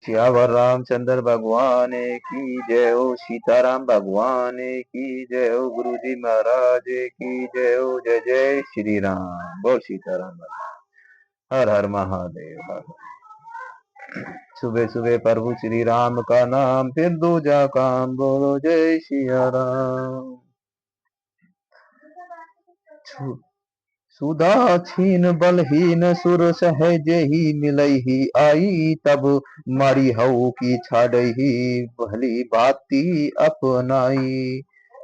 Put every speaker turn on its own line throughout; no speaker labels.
सियावर रामचंद्र भगवान की जय हो। सीताराम भगवान की जय हो। गुरु जी महाराज की जय हो। जय जय श्री राम। बोल सीताराम भगवान। हर हर महादेव। हर सुबह सुबह प्रभु श्री राम का नाम, फिर दूजा काम, बोलो जय सिया राम। सुधा छीन बलहीन सुर सहजे ही मिलही आई, तब मारी हऊ की छाड़ही भली बाती अपनाई।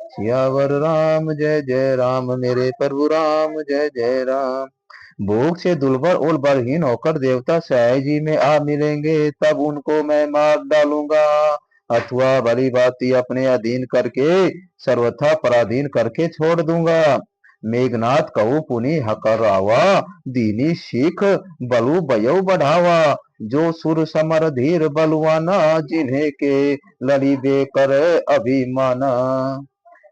सियावर राम जय जय राम, मेरे प्रभु राम जय जय राम। भूख से दुर्बल और बलहीन होकर देवता सहाय जी में आ मिलेंगे, तब उनको मैं मार डालूंगा, अथवा भली बाती अपने अधीन करके सर्वथा पराधीन करके छोड़ दूंगा। मेघनाथ कहू पुनि हकरावा, दीनी सीख बलु बयऊ बढ़ावा। जो सुर समर धीर बलवाना, जिन्हें के लड़ीबे कर अभिमाना।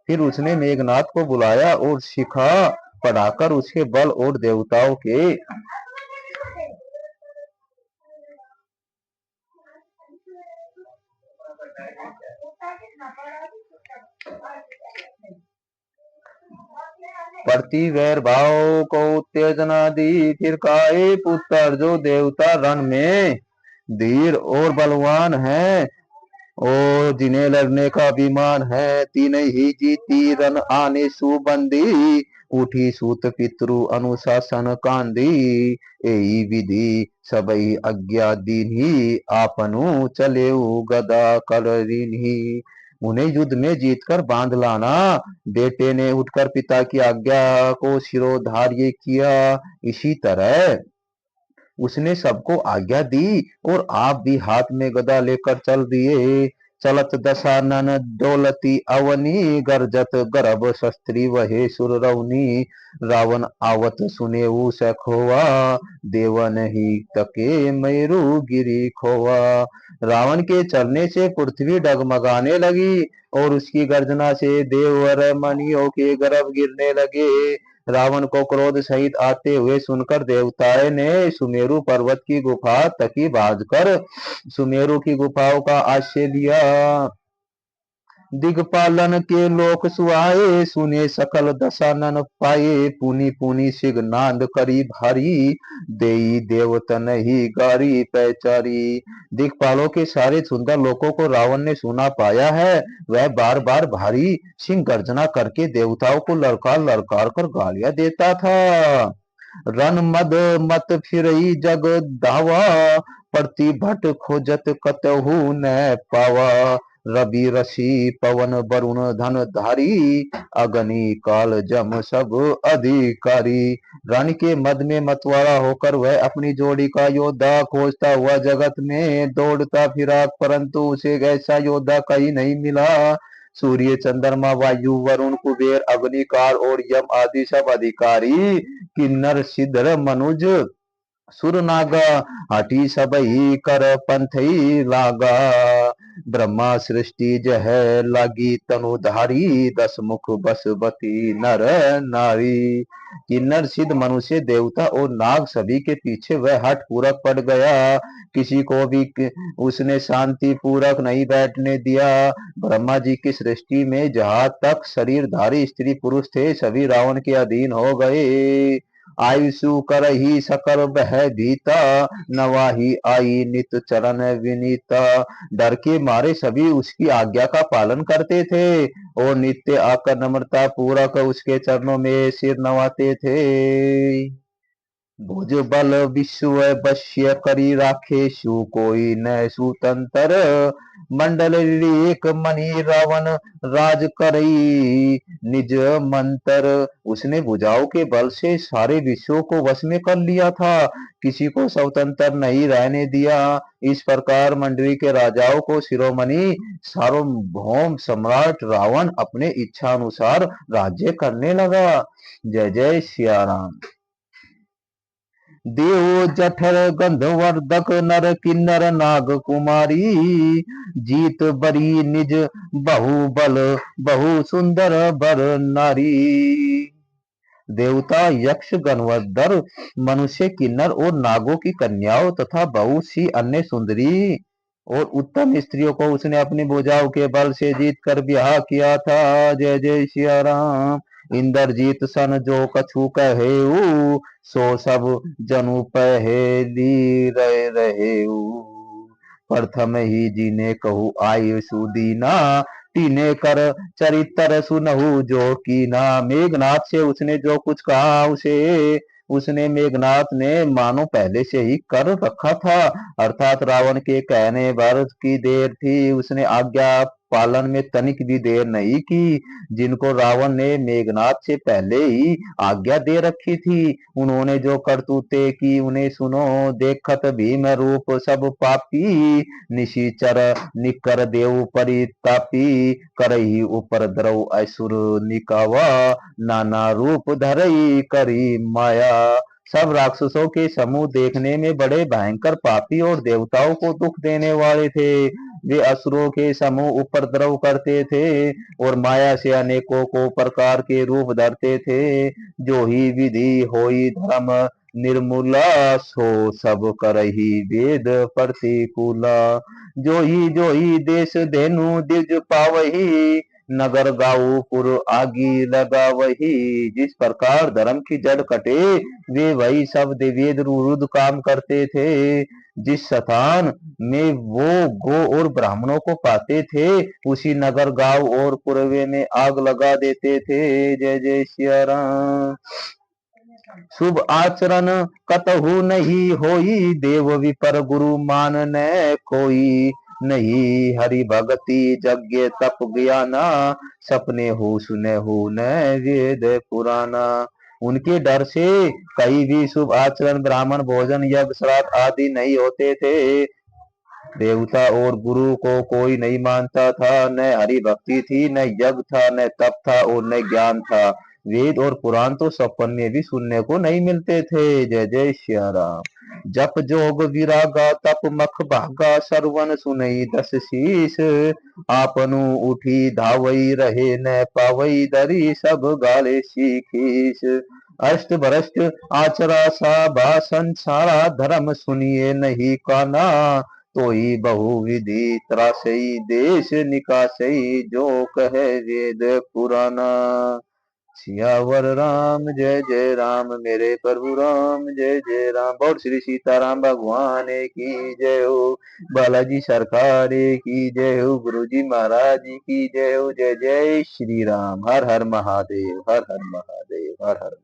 फिर उसने मेघनाथ को बुलाया और शिखा पढ़ाकर उसके बल और देवताओं के प्रति वैर भाव को उत्तेजना दी। फिर काए पुत्र जो देवता रण में धीर और बलवान है, और जिन्हें लड़ने का अभिमान है, तीन ही जीती रन आने सुबंदी। उठी सूत पितरु अनुशासन कांदी, एई विधि सबई आज्ञा दीन्ही, आपनु चले गदा कलरिन्ही। उन्हें युद्ध में जीतकर बांध लाना। बेटे ने उठकर पिता की आज्ञा को शिरोधार्य किया। इसी तरह उसने सबको आज्ञा दी और आप भी हाथ में गदा लेकर चल दिए। चलत दशानन डोलती अवनी, गर्जत गर्भ शस्त्री वहे सुर रवनी। रावण आवत सुने सखोवा, देवन ही तके मेरु गिरी खोवा। रावण के चलने से पृथ्वी डगमगाने लगी और उसकी गर्जना से देवर मणियों के गर्भ गिरने लगे। रावण को क्रोध सहित आते हुए सुनकर देवताएं ने सुमेरु पर्वत की गुफा तकी बांधकर सुमेरु की गुफाओं का आश्रय लिया। दिगपालन के लोक सुहाए, सुने सकल दशानन पाए। पुनि पुनि सिग नांद करी भारी, देई देवतन ही गारी पैचारी। दिगपालों के सारे सुंदर लोकों को रावण ने सुना पाया है। वह बार बार भारी सिंह गर्जना करके देवताओं को ललकार ललकार कर गालियां देता था। रन मद मत फिरई जग धावा, प्रतिभट खोजत कतहु न पावा। रवि ऋषि पवन वरुण धन धारी, अग्नि काल जम सब अधिकारी। रण के मद में मतवाला होकर वह अपनी जोड़ी का योद्धा खोजता हुआ जगत में दौड़ता फिरा, परंतु उसे ऐसा योद्धा कहीं नहीं मिला। सूर्य चंद्रमा वायु वरुण कुबेर अग्निकाल और यम आदि सब अधिकारी, किन्नर सिद्धर मनुज सुर नागा, हठी सबही कर पंथई लागा। ब्रह्मा सृष्टि जह लागी तनुधारी, दस मुख बसवती नर नारी। किन्नर सिद्ध मनुष्य देवता और नाग सभी के पीछे वह हठ पूरक पड़ गया। किसी को भी उसने शांति पूर्वक नहीं बैठने दिया। ब्रह्मा जी की सृष्टि में जहां तक शरीरधारी स्त्री पुरुष थे, सभी रावण के अधीन हो गए। आयुषु करही सकल बह भीता, नवाही आई नित चरण विनीता। डर के मारे सभी उसकी आज्ञा का पालन करते थे और नित्य आकर नम्रता पूर्वक उसके चरणों में सिर नवाते थे। भुज बल विश्व बश्य करी राखे, सु कोई न सुतंतर। मंडल एक मणि रावण राज करई, निज मंत्र। उसने भुजाओं के बल से सारे विश्वों को वश में कर लिया था, किसी को स्वतंत्र नहीं रहने दिया। इस प्रकार मंडली के राजाओं को शिरोमणि सार्वभौम सम्राट रावण अपने इच्छा अनुसार राज्य करने लगा। जय जय सिया राम। देव जठर गंधवर्धक नर किन्नर नाग कुमारी, जीत बरी निज बहु बल बहु सुंदर बर नारी। देवता यक्ष गंधर्व मनुष्य किन्नर और नागों की कन्याओं तथा बहुत सी अन्य सुंदरी और उत्तम स्त्रियों को उसने अपनी भुजाओं के बल से जीत कर ब्याह किया था। जय जय सिया राम। इंद्रजीत सन जो कछु कहेऊ, सो सब जनु पहेली रहे रहेऊ। प्रथम ही जीने कहू आयु सुदीना, तीने कर चरित्र सुनहु जो कीना। मेघनाथ से उसने जो कुछ कहा उसे उसने मेघनाथ ने मानो पहले से ही कर रखा था। अर्थात रावण के कहने भर की देर थी, उसने आज्ञा पालन में तनिक भी देर नहीं की। जिनको रावण ने मेघनाथ से पहले ही आज्ञा दे रखी थी, उन्होंने जो करतूते की उन्हें सुनो। देखत भीम रूप सब पापी, निशिचर निकर देव परितापी। करही उपद्रव असुर निकावा, नाना रूप धरई करी माया। सब राक्षसों के समूह देखने में बड़े भयंकर पापी और देवताओं को दुख देने वाले थे। वे असुरों के समूह उपद्रव करते थे और माया से अनेकों को प्रकार के रूप धरते थे। जो ही विधि होई धर्म निर्मूला, सो सब करही वेद प्रतिकूला। जो ही देश धेनु द्विज पावही, नगर गाँव पुर आगी लगा वही। जिस प्रकार धर्म की जड़ कटे, वे वही सब वेद विरुद्ध काम करते थे। जिस स्थान में वो गो और ब्राह्मणों को पाते थे, उसी नगर गांव और पुरवे में आग लगा देते थे। जय जय सिया राम। शुभ आचरण कतहु नहीं होई, देव विपर गुरु मान न कोई। नहीं हरि भगति यज्ञ तप ज्ञाना, सपने हो सुने हो न वेद पुराना। उनके डर से कहीं भी शुभ आचरण, ब्राह्मण भोजन, यज्ञ श्राद्ध आदि नहीं होते थे। देवता और गुरु को कोई नहीं मानता था। न हरि भक्ति थी, न यज्ञ था, न तप था और न ज्ञान था। वेद और पुराण तो सपन में भी सुनने को नहीं मिलते थे। जय जय श्री राम। जप जोग विरागा तप मख भागा, सरवन सुनई दस शीस। आपनु उठी धावई रहे न पावई, दरी सब गाले सीखीस। अष्ट भ्रष्ट आचरा सा भाषण सारा, धर्म सुनिए नहीं काना। तो ही बहुविधि त्रासई, देश निकासई, जो कहे वेद पुराना। सियावर राम जय जय राम, मेरे प्रभु राम जय जय राम। और श्री सीताराम भगवान की जय हो। बालाजी सरकार की जय हो। गुरु जी महाराज की जय हो। जय जय श्री राम। हर हर महादेव, हर हर महादेव, हर हर